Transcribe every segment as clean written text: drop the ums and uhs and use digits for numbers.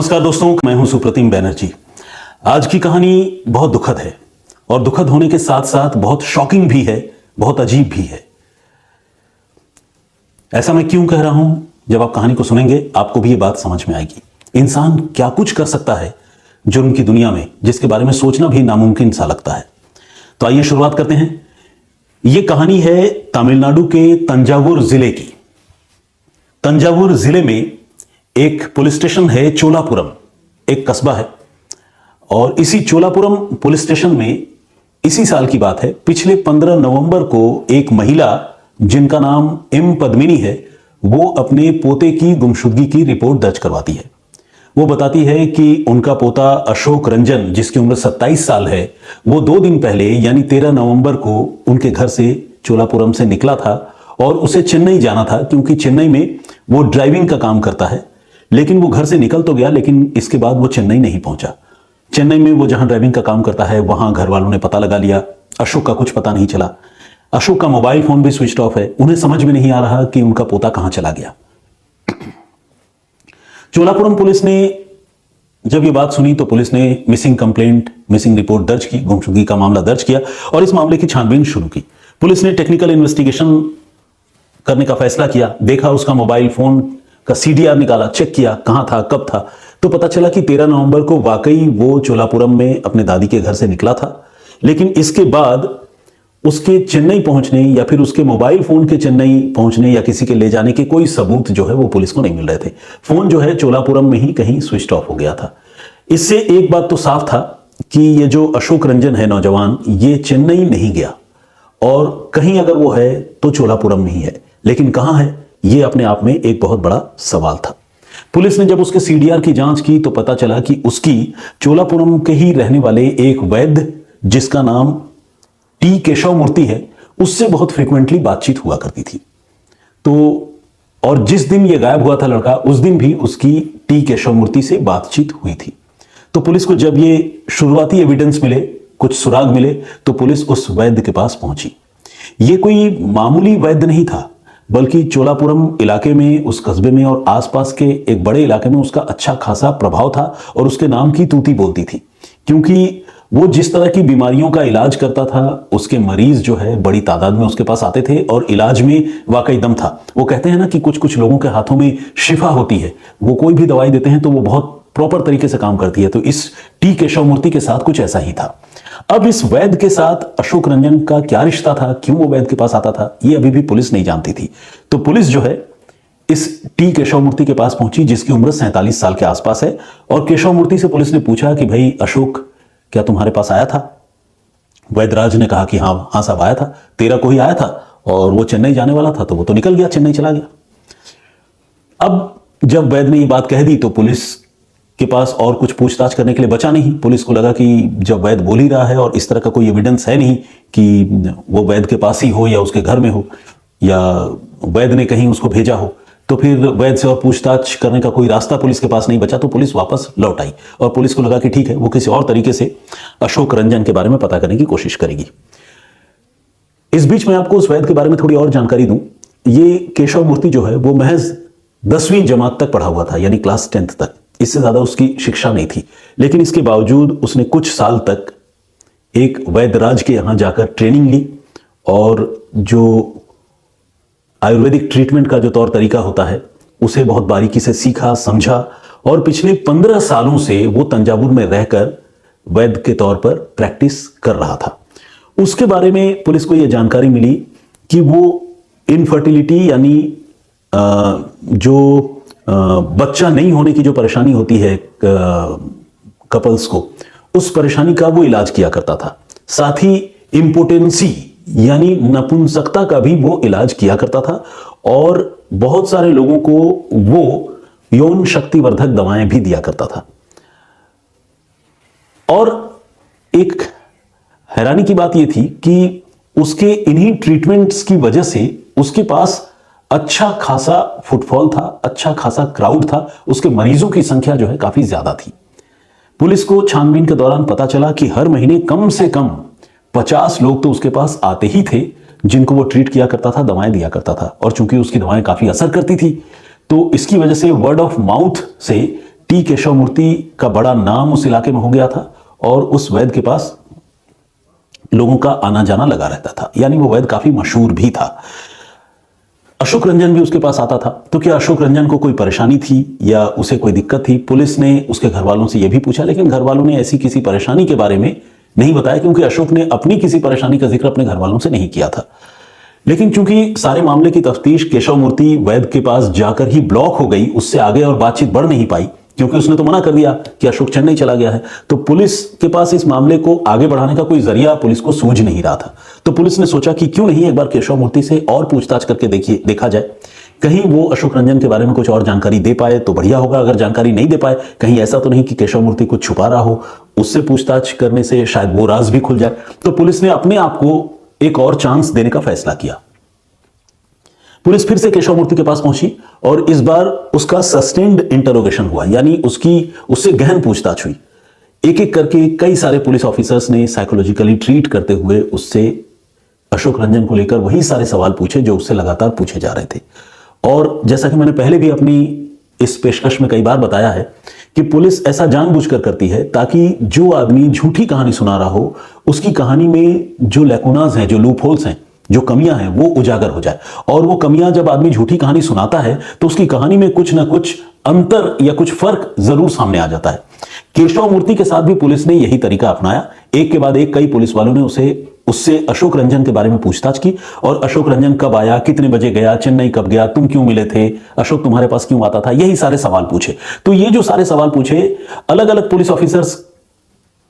नमस्कार दोस्तों, मैं हूं सुप्रतिम बैनर्जी। आज की कहानी बहुत दुखद है और दुखद होने के साथ साथ बहुत शॉकिंग भी है, बहुत अजीब भी है। ऐसा मैं क्यों कह रहा हूं? जब आप कहानी को सुनेंगे आपको भी ये बात समझ में आएगी। इंसान क्या कुछ कर सकता है जुर्म की दुनिया में, जिसके बारे में सोचना भी नामुमकिन सा लगता है। तो आइए शुरुआत करते हैं। यह कहानी है तमिलनाडु के तंजावुर जिले की। तंजावुर जिले में एक पुलिस स्टेशन है, चोलापुरम, एक कस्बा है। और इसी चोलापुरम पुलिस स्टेशन में इसी साल की बात है, पिछले 15 नवंबर को एक महिला जिनका नाम एम पद्मिनी है, वो अपने पोते की गुमशुदगी की रिपोर्ट दर्ज करवाती है। वो बताती है कि उनका पोता अशोक रंजन, जिसकी उम्र 27 साल है, वो 2 दिन पहले यानी 13 नवंबर को उनके घर से चोलापुरम से निकला था और उसे चेन्नई जाना था, क्योंकि चेन्नई में वो ड्राइविंग का काम करता है। लेकिन वो घर से निकल तो गया, लेकिन इसके बाद वो चेन्नई नहीं पहुंचा। चेन्नई में वो जहां ड्राइविंग का काम करता है वहां घर वालों ने पता लगा लिया। अशोक का कुछ पता नहीं चला। अशोक का मोबाइल फोन भी स्विच ऑफ है। उन्हें समझ में नहीं आ रहा कि उनका पोता कहां चला गया। चोलापुरम पुलिस ने जब ये बात सुनी तो पुलिस ने मिसिंग कंप्लेंट, मिसिंग रिपोर्ट दर्ज की, गुमशुदगी का मामला दर्ज किया और इस मामले की छानबीन शुरू की। पुलिस ने टेक्निकल इन्वेस्टिगेशन करने का फैसला किया। देखा, उसका मोबाइल फोन का सीडीआर निकाला, चेक किया कहां था, कब था। तो पता चला कि 13 नवंबर को वाकई वो चोलापुरम में अपने दादी के घर से निकला था। लेकिन इसके बाद उसके चेन्नई पहुंचने या फिर उसके मोबाइल फोन के चेन्नई पहुंचने या किसी के ले जाने के कोई सबूत जो है वो पुलिस को नहीं मिल रहे थे। फोन जो है चोलापुरम में ही कहीं स्विच ऑफ हो गया था। इससे एक बात तो साफ था कि ये जो अशोक रंजन है नौजवान, ये चेन्नई नहीं गया और कहीं अगर वो है तो चोलापुरम में ही है। लेकिन कहां है, ये अपने आप में एक बहुत बड़ा सवाल था। पुलिस ने जब उसके सीडीआर की जांच की तो पता चला कि उसकी चोलापुरम के ही रहने वाले एक वैद्य, जिसका नाम टी केशव मूर्ति है, उससे बहुत फ्रीक्वेंटली बातचीत हुआ करती थी। तो और जिस दिन ये गायब हुआ था लड़का, उस दिन भी उसकी टी केशव मूर्ति से बातचीत हुई थी। तो पुलिस को जब ये शुरुआती एविडेंस मिले, कुछ सुराग मिले, तो पुलिस उस वैद्य के पास पहुंची। ये कोई मामूली वैद्य नहीं था, बल्कि चोलापुरम इलाके में, उस कस्बे में और आसपास के एक बड़े इलाके में उसका अच्छा खासा प्रभाव था और उसके नाम की तूती बोलती थी। क्योंकि वो जिस तरह की बीमारियों का इलाज करता था, उसके मरीज जो है बड़ी तादाद में उसके पास आते थे और इलाज में वाकई दम था। वो कहते हैं ना कि कुछ कुछ लोगों के हाथों में शिफा होती है। वो कोई भी दवाई देते हैं तो वो बहुत प्रॉपर तरीके से काम करती है। तो इस टी केशव मूर्ति के साथ कुछ ऐसा ही था। अब इस वैद्य के साथ अशोक रंजन का क्या रिश्ता था, क्यों वो वैद्य के पास आता था, ये अभी भी पुलिस नहीं जानती थी। तो पुलिस जो है इस टी केशव मूर्ति के पास पहुंची, जिसकी उम्र 47 साल के आसपास है। और केशव मूर्ति से पुलिस ने पूछा कि भाई अशोक क्या तुम्हारे पास आया था? वैद्यराज ने कहा कि हाँ साहब आया था, 13 को ही आया था और वो चेन्नई जाने वाला था, तो वो तो निकल गया, चेन्नई चला गया। अब जब वैद्य ने ये बात कह दी तो पुलिस के पास और कुछ पूछताछ करने के लिए बचा नहीं। पुलिस को लगा कि जब वैद्य बोल ही रहा है और इस तरह का कोई एविडेंस है नहीं कि वो वैद्य के पास ही हो या उसके घर में हो या वैद्य ने कहीं उसको भेजा हो, तो फिर वैद्य से और पूछताछ करने का कोई रास्ता पुलिस के पास नहीं बचा। तो पुलिस वापस लौट आई और पुलिस को लगा कि ठीक है, वो किसी और तरीके से अशोक रंजन के बारे में पता करने की कोशिश करेगी। इस बीच मैं आपको उस वैद्य के बारे में थोड़ी और जानकारी दूं। ये केशव मूर्ति जो है वो महज 10वीं जमात तक पढ़ा हुआ था, यानी क्लास 10th तक। इससे ज्यादा उसकी शिक्षा नहीं थी। लेकिन इसके बावजूद उसने कुछ साल तक एक वैद्यराज के यहां जाकर ट्रेनिंग ली और जो आयुर्वेदिक ट्रीटमेंट का जो तौर तरीका होता है उसे बहुत बारीकी से सीखा, समझा और पिछले 15 सालों से वो तंजावुर में रहकर वैद्य के तौर पर प्रैक्टिस कर रहा था। उसके बारे में पुलिस को यह जानकारी मिली कि वो इनफर्टिलिटी यानी जो बच्चा नहीं होने की जो परेशानी होती है कपल्स को, उस परेशानी का वो इलाज किया करता था। साथ ही इम्पोटेंसी यानी नपुंसकता का भी वो इलाज किया करता था और बहुत सारे लोगों को वो यौन शक्तिवर्धक दवाएं भी दिया करता था। और एक हैरानी की बात यह थी कि उसके इन्हीं ट्रीटमेंट्स की वजह से उसके पास अच्छा खासा फुटफॉल था, अच्छा खासा क्राउड था, उसके मरीजों की संख्या जो है काफी ज्यादा थी। पुलिस को छानबीन के दौरान पता चला कि हर महीने कम से कम 50 लोग तो उसके पास आते ही थे, जिनको वो ट्रीट किया करता था, दवाएं दिया करता था। और चूंकि उसकी दवाएं काफी असर करती थी, तो इसकी वजह से वर्ड ऑफ माउथ से टी केशव मूर्ति का बड़ा नाम उस इलाके में हो गया था और उस वैद्य के पास लोगों का आना जाना लगा रहता था, यानी वो वैद्य काफी मशहूर भी था। अशोक रंजन भी उसके पास आता था। तो क्या अशोक रंजन को कोई परेशानी थी या उसे कोई दिक्कत थी? पुलिस ने उसके घर वालों से यह भी पूछा, लेकिन घर वालों ने ऐसी किसी परेशानी के बारे में नहीं बताया, क्योंकि अशोक ने अपनी किसी परेशानी का जिक्र अपने घर वालों से नहीं किया था। लेकिन चूंकि सारे मामले की तफ्तीश केशव मूर्ति वैद्य के पास जाकर ही ब्लॉक हो गई, उससे आगे और बातचीत बढ़ नहीं पाई, क्योंकि उसने तो मना कर दिया कि अशोक चेन्नई चला गया है। तो पुलिस के पास इस मामले को आगे बढ़ाने का कोई जरिया पुलिस को सूझ नहीं रहा था। तो पुलिस ने सोचा कि क्यों नहीं एक बार केशव मूर्ति से और पूछताछ करके देखा जाए, कहीं वो अशोक रंजन के बारे में कुछ और जानकारी दे पाए तो बढ़िया होगा। अगर जानकारी नहीं दे पाए, कहीं ऐसा तो नहीं कि केशव मूर्ति कुछ छुपा रहा हो, उससे पूछताछ करने से शायद वो राज भी खुल जाए। तो पुलिस ने अपने आप को एक और चांस देने का फैसला किया। पुलिस फिर से केशव मूर्ति के पास पहुंची और इस बार उसका सस्टेन्ड इंटरोगेशन हुआ, यानी उससे गहन पूछताछ हुई। एक एक करके कई सारे पुलिस ऑफिसर्स ने साइकोलॉजिकली ट्रीट करते हुए उससे अशोक रंजन को लेकर वही सारे सवाल पूछे जो उससे लगातार पूछे जा रहे थे। और जैसा कि मैंने पहले भी अपनी इस पेशकश में कई बार बताया है कि पुलिस ऐसा जानबूझकर करती है ताकि जो आदमी झूठी कहानी सुना रहा हो, उसकी कहानी में जो लैकुनाज हैं, जो लूप होल्स हैं, जो कमियां हैं, वो उजागर हो जाए। और वो कमियां जब आदमी झूठी कहानी सुनाता है तो उसकी कहानी में कुछ ना कुछ अंतर या कुछ फर्क जरूर सामने आ जाता है। केशव मूर्ति के साथ भी पुलिस ने यही तरीका अपनाया। एक के बाद एक कई पुलिस वालों ने उससे अशोक रंजन के बारे में पूछताछ की और अशोक रंजन कब आया, कितने बजे गया, चेन्नई कब गया, तुम क्यों मिले थे, अशोक तुम्हारे पास क्यों आता था, यही सारे सवाल पूछे। तो ये जो सारे सवाल पूछे, अलग अलग पुलिस ऑफिसर्स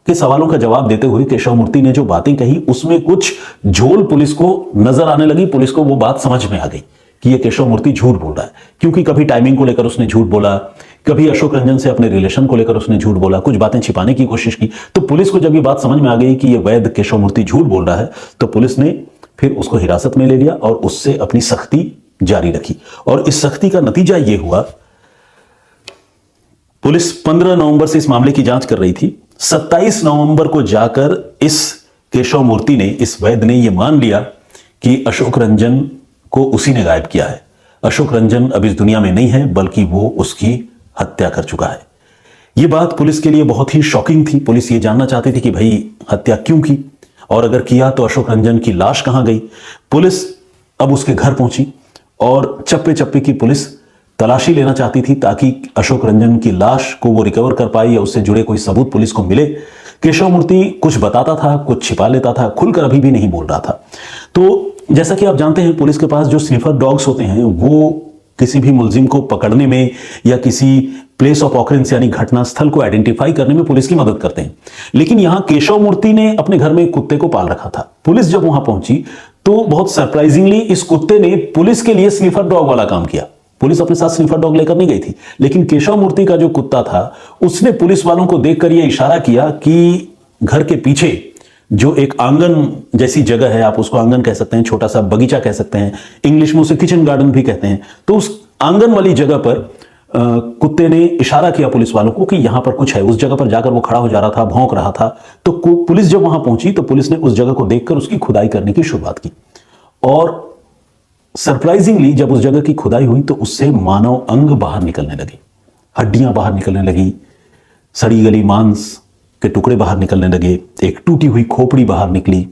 के सवालों का जवाब देते हुए केशव मूर्ति ने जो बातें कही, उसमें कुछ झोल पुलिस को नजर आने लगी। पुलिस को वो बात समझ में आ गई कि ये केशव मूर्ति झूठ बोल रहा है, क्योंकि कभी टाइमिंग को लेकर उसने झूठ बोला, कभी अशोक रंजन से अपने रिलेशन को लेकर उसने झूठ बोला, कुछ बातें छिपाने की कोशिश की। तो पुलिस को जब ये बात समझ में आ गई कि ये वैद्य केशव मूर्ति झूठ बोल रहा है, तो पुलिस ने फिर उसको हिरासत में ले लिया और उससे अपनी सख्ती जारी रखी। और इस सख्ती का नतीजा ये हुआ, पुलिस 15 नवंबर से इस मामले की जांच कर रही थी। 27 नवंबर को जाकर इस केशव मूर्ति ने, इस वैद्य ने, यह मान लिया कि अशोक रंजन को उसी ने गायब किया है। अशोक रंजन अब इस दुनिया में नहीं है, बल्कि वो उसकी हत्या कर चुका है। यह बात पुलिस के लिए बहुत ही शॉकिंग थी। पुलिस ये जानना चाहती थी कि भाई हत्या क्यों की, और अगर किया तो अशोक रंजन की लाश कहां गई। पुलिस अब उसके घर पहुंची और चप्पे चप्पे की पुलिस तलाशी लेना चाहती थी ताकि अशोक रंजन की लाश को वो रिकवर कर पाए या उससे जुड़े कोई सबूत पुलिस को मिले। केशव मूर्ति कुछ बताता था, कुछ छिपा लेता था, खुलकर अभी भी नहीं बोल रहा था। तो जैसा कि आप जानते हैं, पुलिस के पास जो स्निफर डॉग्स होते हैं वो किसी भी मुलजिम को पकड़ने में या किसी प्लेस ऑफ ऑकरेंस यानी घटना स्थल को आइडेंटिफाई करने में पुलिस की मदद करते हैं। लेकिन यहां केशव मूर्ति ने अपने घर में एक कुत्ते को पाल रखा था। पुलिस जब वहां पहुंची तो बहुत सरप्राइजिंगली इस कुत्ते ने पुलिस के लिए स्निफर डॉग वाला काम किया। पुलिस अपने साथ स्निफर डॉग लेकर नहीं गई थी, लेकिन केशव मूर्ति का जो कुत्ता था उसने पुलिस वालों को देखकर यह इशारा किया कि घर के पीछे जो एक आंगन जैसी जगह है, आप उसको आंगन कह सकते हैं, छोटा सा बगीचा कह सकते हैं, इंग्लिश में उसे किचन गार्डन भी कहते हैं। तो उस आंगन वाली जगह पर कुत्ते ने इशारा किया पुलिस वालों को कि यहां पर कुछ है। उस जगह पर जाकर वो खड़ा हो जा रहा था, भौंक रहा था। तो पुलिस जब वहां पहुंची तो पुलिस ने उस जगह को देखकर उसकी खुदाई करने की शुरुआत की। और सरप्राइजिंगली जब उस जगह की खुदाई हुई तो उससे मानव अंग बाहर निकलने लगे, हड्डियां बाहर निकलने लगी, सड़ी गली मांस के टुकड़े बाहर निकलने लगे, एक टूटी हुई खोपड़ी बाहर निकली।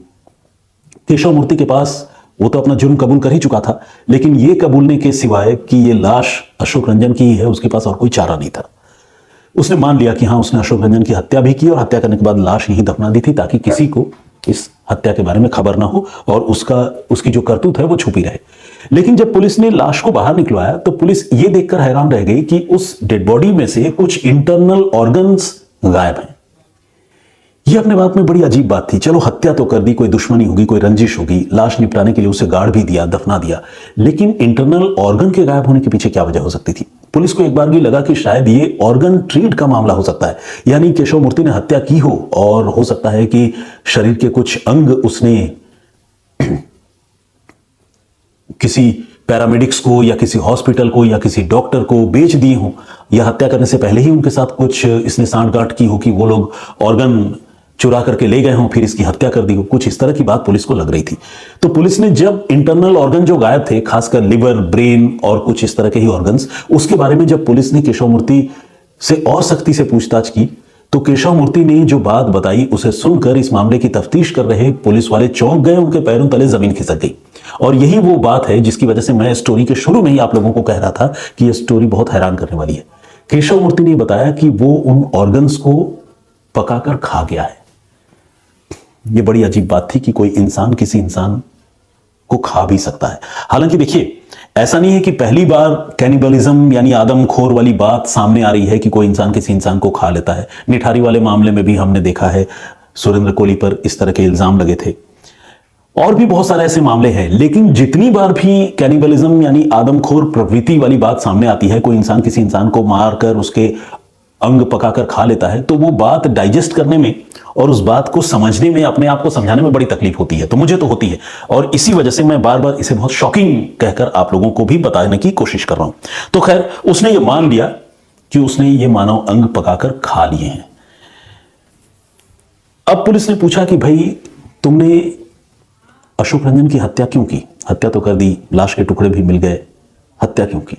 केशव मूर्ति के पास, वो तो अपना जुर्म कबूल कर ही चुका था, लेकिन ये कबूलने के सिवाय कि ये लाश अशोक रंजन की ही है, उसके पास और कोई चारा नहीं था। उसने मान लिया कि हाँ, उसने अशोक रंजन की हत्या भी की और हत्या करने के बाद लाश यहीं दफना दी थी ताकि किसी को इस हत्या के बारे में खबर ना हो और उसकी जो करतूत है वो छुपी रहे। लेकिन जब पुलिस ने लाश को बाहर निकलवाया तो पुलिस ये देखकर हैरान रह गई कि उस डेड बॉडी में से कुछ इंटरनल ऑर्गन्स गायब हैं। ये अपने बात में बड़ी अजीब बात थी। चलो हत्या तो कर दी, कोई दुश्मनी होगी, कोई रंजिश होगी, लाश निपटाने के लिए उसे गाड़ भी दिया, दफना दिया, लेकिन इंटरनल ऑर्गन के गायब होने के पीछे क्या वजह हो सकती थी? पुलिस को एक बार भी लगा कि शायद ये ऑर्गन ट्रेड का मामला हो सकता है, यानी केशव मूर्ति ने हत्या की हो और हो सकता है कि शरीर के कुछ अंग उसने किसी पैरामेडिक्स को या किसी हॉस्पिटल को या किसी डॉक्टर को बेच दिए हो, या हत्या करने से पहले ही उनके साथ कुछ इसने सांठगांठ की हो कि वो लोग ऑर्गन चुरा करके ले गए हों, फिर इसकी हत्या कर दी हो। कुछ इस तरह की बात पुलिस को लग रही थी। तो पुलिस ने जब इंटरनल ऑर्गन जो गायब थे, खासकर लिवर, ब्रेन और कुछ इस तरह के ही ऑर्गन्स, उसके बारे में जब पुलिस ने केशव मूर्ति से और सख्ती से पूछताछ की तो केशव मूर्ति ने जो बात बताई उसे सुनकर इस मामले की तफ्तीश कर रहे पुलिस वाले चौंक गए, उनके पैरों तले जमीन खिसक गई। और यही वो बात है जिसकी वजह से मैं स्टोरी के शुरू में ही आप लोगों को कह रहा था कि यह स्टोरी बहुत हैरान करने वाली है। केशव मूर्ति ने बताया कि वो उन ऑर्गन्स को पकाकर खा गया है। यह बड़ी अजीब बात थी कि कोई इंसान किसी इंसान को खा भी सकता है। हालांकि देखिए, ऐसा नहीं है कि पहली बार कैनिबलिज्म यानी आदमखोर वाली बात सामने आ रही है कि कोई इंसान किसी इंसान को खा लेता है। निठारी वाले मामले में भी हमने देखा है, सुरेंद्र कोहली पर इस तरह के इल्जाम लगे थे, और भी बहुत सारे ऐसे मामले हैं। लेकिन जितनी बार भी कैनिबलिज्म यानी आदमखोर प्रवृत्ति वाली बात सामने आती है, कोई इंसान किसी इंसान को मारकर उसके अंग पकाकर खा लेता है, तो वो बात डाइजेस्ट करने में और उस बात को समझने में, अपने आप को समझाने में बड़ी तकलीफ होती है। तो मुझे तो होती है, और इसी वजह से मैं बार बार इसे बहुत शॉकिंग कहकर आप लोगों को भी बताने की कोशिश कर रहा हूं। तो खैर, उसने ये मान लिया कि उसने ये मानव अंग पकाकर खा लिए हैं। अब पुलिस ने पूछा कि भाई, तुमने अशोक रंजन की हत्या क्यों की? हत्या तो कर दी, लाश के टुकड़े भी मिल गए, हत्या क्यों की?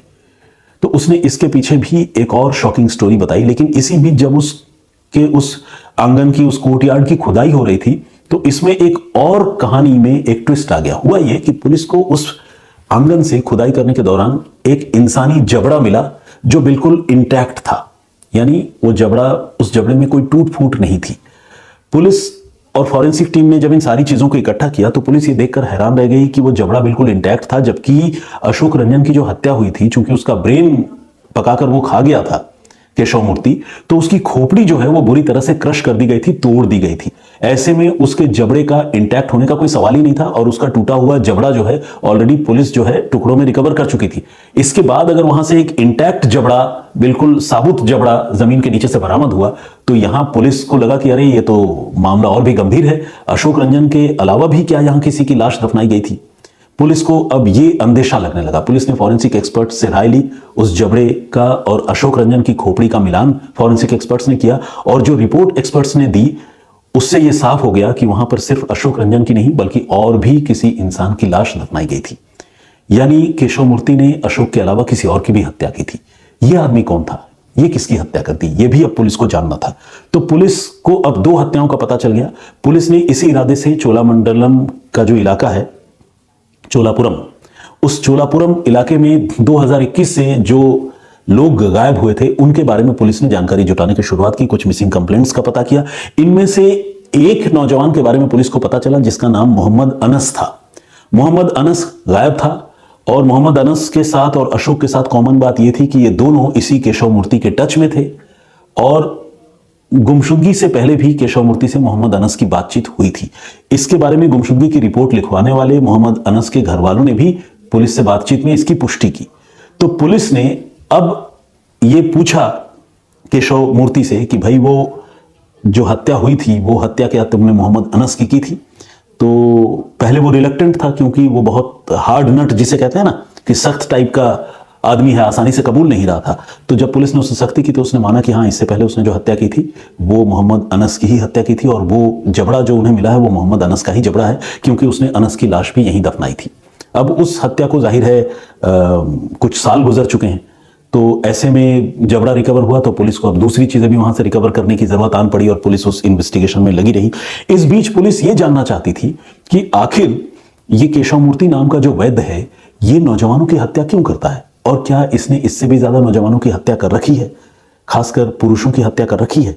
तो उसने इसके पीछे भी एक और शॉकिंग स्टोरी बताई। लेकिन इसी बीच जब उस आंगन की, उस कोर्टयार्ड की खुदाई हो रही थी, तो इसमें एक और कहानी में एक ट्विस्ट आ गया। हुआ यह कि पुलिस को उस आंगन से खुदाई करने के दौरान एक इंसानी जबड़ा मिला जो बिल्कुल इंटैक्ट था, यानी वो जबड़ा, उस जबड़े में कोई टूट फूट नहीं थी। पुलिस और फॉरेंसिक टीम ने जब इन सारी चीजों को इकट्ठा किया तो पुलिस ये देखकर हैरान रह गई कि वो जबड़ा बिल्कुल इंटैक्ट था, जबकि अशोक रंजन की जो हत्या हुई थी, चूंकि उसका ब्रेन पकाकर वो खा गया था केशव मूर्ति, तो उसकी खोपड़ी जो है वो बुरी तरह से क्रश कर दी गई थी, तोड़ दी गई थी। ऐसे में उसके जबड़े का इंटैक्ट होने का कोई सवाल ही नहीं था, और उसका टूटा हुआ जबड़ा जो है ऑलरेडी पुलिस जो है टुकड़ों में रिकवर कर चुकी थी। इसके बाद अगर वहां से एक इंटैक्ट जबड़ा, बिल्कुल साबुत जबड़ा जमीन के नीचे से बरामद हुआ, तो यहां पुलिस को लगा कि अरे ये तो मामला और भी गंभीर है। अशोक रंजन के अलावा भी क्या यहां किसी की लाश दफनाई गई थी? पुलिस को अब ये अंदेशा लगने लगा। पुलिस ने फॉरेंसिक एक्सपर्ट से राय ली, उस जबड़े का और अशोक रंजन की खोपड़ी का मिलान फॉरेंसिक एक्सपर्ट्स ने किया, और जो रिपोर्ट एक्सपर्ट्स ने दी उससे यह साफ हो गया कि वहां पर सिर्फ अशोक रंजन की नहीं बल्कि और भी किसी इंसान की लाश दफनाई गई थी। यानी केशव मूर्ति ने अशोक के अलावा किसी और की भी हत्या की थी। यह आदमी कौन था? यह किसकी हत्या कर दी? यह भी अब पुलिस को जानना था। तो पुलिस को अब 2 हत्याओं का पता चल गया। पुलिस ने इसी इरादे से चोलामंडलम का जो इलाका है, चोलापुरम, उस चोलापुरम इलाके में 2021 से जो लोग गायब हुए थे उनके बारे में पुलिस ने जानकारी जुटाने की शुरुआत की। कुछ मिसिंग कंप्लेंट्स का पता किया। इनमें से एक नौजवान के बारे में पुलिस को पता चला जिसका नाम मोहम्मद अनस था। मोहम्मद अनस गायब था, और मोहम्मद अनस के साथ और अशोक के साथ कॉमन बात यह थी कि ये दोनों इसी केशव मूर्ति के टच में थे, और गुमशुदगी से पहले भी केशव मूर्ति से मोहम्मद अनस की बातचीत हुई थी। इसके बारे में गुमशुदगी की रिपोर्ट लिखवाने वाले मोहम्मद अनस के घर वालों ने भी पुलिस से बातचीत में इसकी पुष्टि की। तो पुलिस ने अब यह पूछा केशव मूर्ति से कि भाई, वो जो हत्या हुई थी वो हत्या क्या तुमने मोहम्मद अनस की थी? तो पहले वो रिलक्टेंट था, क्योंकि वो बहुत हार्ड नट जिसे कहते हैं ना, कि सख्त टाइप का आदमी है, आसानी से कबूल नहीं रहा था। तो जब पुलिस ने उससे सख्ती की तो उसने माना कि हाँ, इससे पहले उसने जो हत्या की थी वो मोहम्मद अनस की ही हत्या की थी, और वो जबड़ा जो उन्हें मिला है वो मोहम्मद अनस का ही जबड़ा है, क्योंकि उसने अनस की लाश भी यहीं दफनाई थी। अब उस हत्या को जाहिर है कुछ साल गुजर चुके हैं, तो ऐसे में जबड़ा रिकवर हुआ तो पुलिस को अब दूसरी चीजें भी वहां से रिकवर करने की जरूरत आन पड़ी, और पुलिस उस इन्वेस्टिगेशन में लगी रही। इस बीच पुलिस ये जानना चाहती थी कि आखिर ये केशव मूर्ति नाम का जो वैद्य है ये नौजवानों की हत्या क्यों करता है, और क्या इसने इससे भी ज्यादा नौजवानों की हत्या कर रखी है, खासकर पुरुषों की हत्या कर रखी है।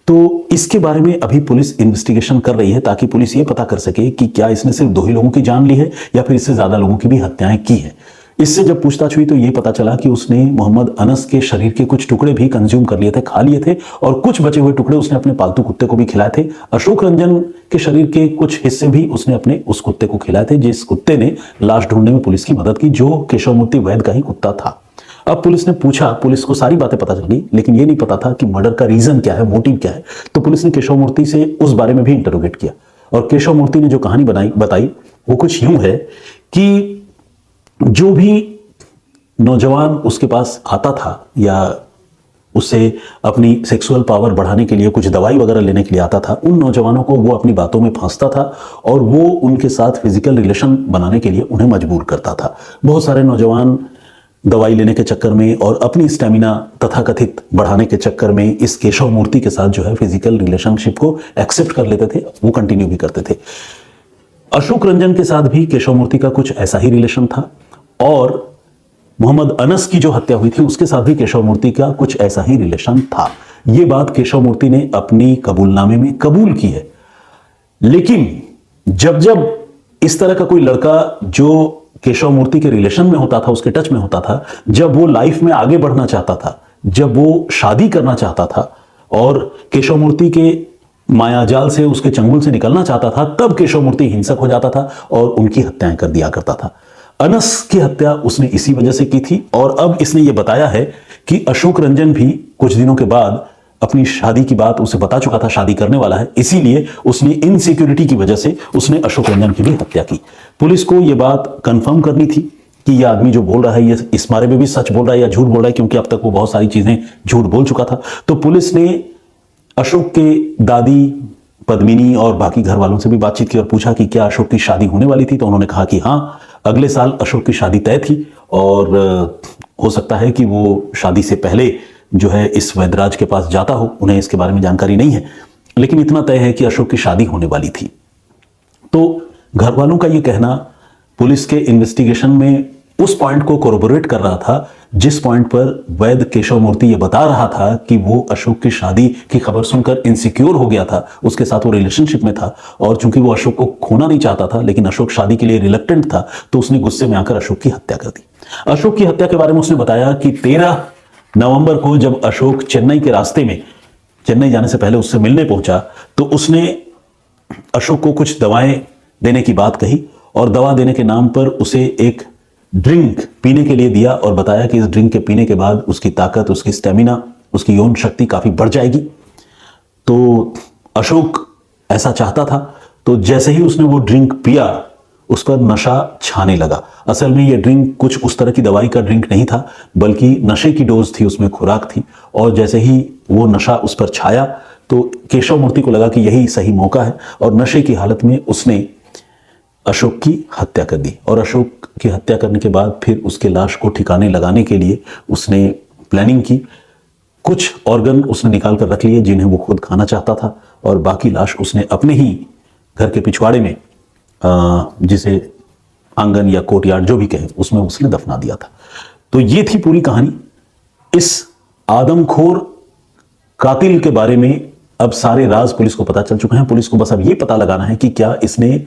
तो इसके बारे में अभी पुलिस इन्वेस्टिगेशन कर रही है, ताकि पुलिस ये पता कर सके कि क्या इसने सिर्फ 2 ही लोगों की जान ली है या फिर इससे ज्यादा लोगों की भी हत्याएं की है। इससे जब पूछताछ हुई तो यह पता चला कि उसने मोहम्मद अनस के शरीर के कुछ टुकड़े भी कंज्यूम कर लिए थे, खा लिए थे, और कुछ बचे हुए टुकड़े उसने अपने पालतू कुत्ते को भी खिलाए थे। अशोक रंजन के शरीर के कुछ हिस्से भी उसने अपने उस कुत्ते को खिलाए थे, जिस कुत्ते ने लाश ढूंढने में पुलिस की मदद की, जो केशव मूर्ति वैद्य का ही कुत्ता था। अब पुलिस ने पूछा, पुलिस को सारी बातें पता चल गई, लेकिन यह नहीं पता था कि मर्डर का रीजन क्या है, मोटिव क्या है। तो पुलिस ने केशव मूर्ति से उस बारे में भी इंटरोगेट किया, और केशव मूर्ति ने जो कहानी बताई वो कुछ यूं है कि जो भी नौजवान उसके पास आता था या उससे अपनी सेक्सुअल पावर बढ़ाने के लिए कुछ दवाई वगैरह लेने के लिए आता था, उन नौजवानों को वो अपनी बातों में फांसता था और वो उनके साथ फिजिकल रिलेशन बनाने के लिए उन्हें मजबूर करता था। बहुत सारे नौजवान दवाई लेने के चक्कर में और अपनी स्टेमिना तथाकथित बढ़ाने के चक्कर में इस केशव मूर्ति के साथ जो है फिजिकल रिलेशनशिप को एक्सेप्ट कर लेते थे, वो कंटिन्यू भी करते थे। अशोक रंजन के साथ भी केशव मूर्ति का कुछ ऐसा ही रिलेशन था और मोहम्मद अनस की जो हत्या हुई थी उसके साथ भी केशव मूर्ति का कुछ ऐसा ही रिलेशन था। यह बात केशव मूर्ति ने अपनी कबूलनामे में कबूल की है। लेकिन जब जब इस तरह का कोई लड़का जो केशव मूर्ति के रिलेशन में होता था, उसके टच में होता था, जब वो लाइफ में आगे बढ़ना चाहता था, जब वो शादी करना चाहता था और केशव मूर्ति के मायाजाल से, उसके चंगुल से निकलना चाहता था, तब केशव मूर्ति हिंसक हो जाता था और उनकी हत्याएं कर दिया करता था। अनस की हत्या उसने इसी वजह से की थी और अब इसने यह बताया है कि अशोक रंजन भी कुछ दिनों के बाद अपनी शादी की बात उसे बता चुका था, शादी करने वाला है, इसीलिए उसने इनसिक्योरिटी की वजह से उसने अशोक रंजन की भी हत्या की। पुलिस को यह बात कंफर्म करनी थी कि यह आदमी जो बोल रहा है ये इस बारे में भी सच बोल रहा है या झूठ बोल रहा है, क्योंकि अब तक वो बहुत सारी चीजें झूठ बोल चुका था। तो पुलिस ने अशोक के दादी पद्मिनी और बाकी घर वालों से भी बातचीत की और पूछा कि क्या अशोक की शादी होने वाली थी, तो उन्होंने कहा कि हाँ, अगले साल अशोक की शादी तय थी और हो सकता है कि वो शादी से पहले जो है इस वैद्यराज के पास जाता हो। उन्हें इसके बारे में जानकारी नहीं है, लेकिन इतना तय है कि अशोक की शादी होने वाली थी। तो घर वालों का यह कहना पुलिस के इन्वेस्टिगेशन में उस पॉइंट को कोरोबोरेट कर रहा था जिस पॉइंट पर वैद्य केशव मूर्ति यह बता रहा था कि वो अशोक की शादी की खबर सुनकर इनसिक्योर हो गया था, उसके साथ वो रिलेशनशिप में था और चूंकि वो अशोक को खोना नहीं चाहता था, लेकिन अशोक शादी के लिए रिलक्टेंट था, तो उसने गुस्से में आकर अशोक की हत्या कर दी। अशोक की हत्या के बारे में उसने बताया कि 13 नवंबर को जब अशोक चेन्नई के रास्ते में, चेन्नई जाने से पहले उससे मिलने पहुंचा, तो उसने अशोक को कुछ दवाएं देने की बात कही और दवा देने के नाम पर उसे एक ड्रिंक पीने के लिए दिया और बताया कि इस ड्रिंक के पीने के बाद उसकी ताकत, उसकी स्टेमिना, उसकी यौन शक्ति काफी बढ़ जाएगी। तो अशोक ऐसा चाहता था। तो जैसे ही उसने वो ड्रिंक पिया, उस पर नशा छाने लगा। असल में ये ड्रिंक कुछ उस तरह की दवाई का ड्रिंक नहीं था, बल्कि नशे की डोज थी, उसमें खुराक थी। और जैसे ही वो नशा उस पर छाया तो केशव मूर्ति को लगा कि यही सही मौका है और नशे की हालत में उसने अशोक की हत्या कर दी। और अशोक की हत्या करने के बाद फिर उसके लाश को ठिकाने लगाने के लिए उसने प्लानिंग की। कुछ ऑर्गन उसने निकाल कर रख लिए जिन्हें वो खुद खाना चाहता था और बाकी लाश उसने अपने ही घर के पिछवाड़े में, जिसे आंगन या कोर्टयार्ड जो भी कहे, उसमें उसने दफना दिया था। तो ये थी पूरी कहानी। इस आदमखोर कातिल के बारे में अब सारे राज पुलिस को पता चल चुके हैं। पुलिस को बस अब ये पता लगाना है कि क्या इसने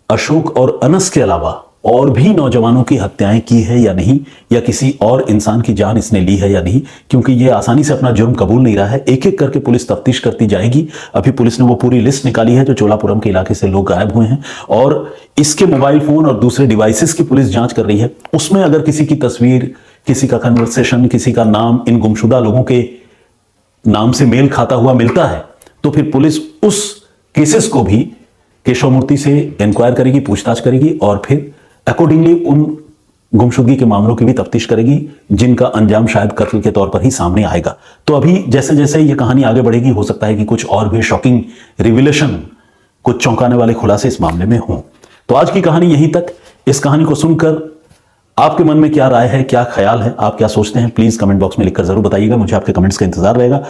अशोक और अनस के अलावा और भी नौजवानों की हत्याएं की है या नहीं, या किसी और इंसान की जान इसने ली है या नहीं, क्योंकि ये आसानी से अपना जुर्म कबूल नहीं रहा है। एक एक करके पुलिस तफ्तीश करती जाएगी। अभी पुलिस ने वो पूरी लिस्ट निकाली है जो चोलापुरम के इलाके से लोग गायब हुए हैं और इसके मोबाइल फोन और दूसरे डिवाइसेस की पुलिस जांच कर रही है। उसमें अगर किसी की तस्वीर, किसी का कन्वर्सेशन, किसी का नाम इन गुमशुदा लोगों के नाम से मेल खाता हुआ मिलता है, तो फिर पुलिस उस केसेस को भी केशव मूर्ति से इंक्वायर करेगी, पूछताछ करेगी और फिर अकॉर्डिंगली उन गुमशुदगी के मामलों की भी तफ्तीश करेगी जिनका अंजाम शायद कत्ल के तौर पर ही सामने आएगा। तो अभी जैसे जैसे ये कहानी आगे बढ़ेगी, हो सकता है कि कुछ और भी शॉकिंग रिविलेशन, कुछ चौंकाने वाले खुलासे इस मामले में हों। तो आज की कहानी यहीं तक। इस कहानी को सुनकर आपके मन में क्या राय है, क्या ख्याल है, आप क्या सोचते हैं, प्लीज कमेंट बॉक्स में लिखकर जरूर बताइएगा। मुझे आपके कमेंट्स का इंतजार रहेगा।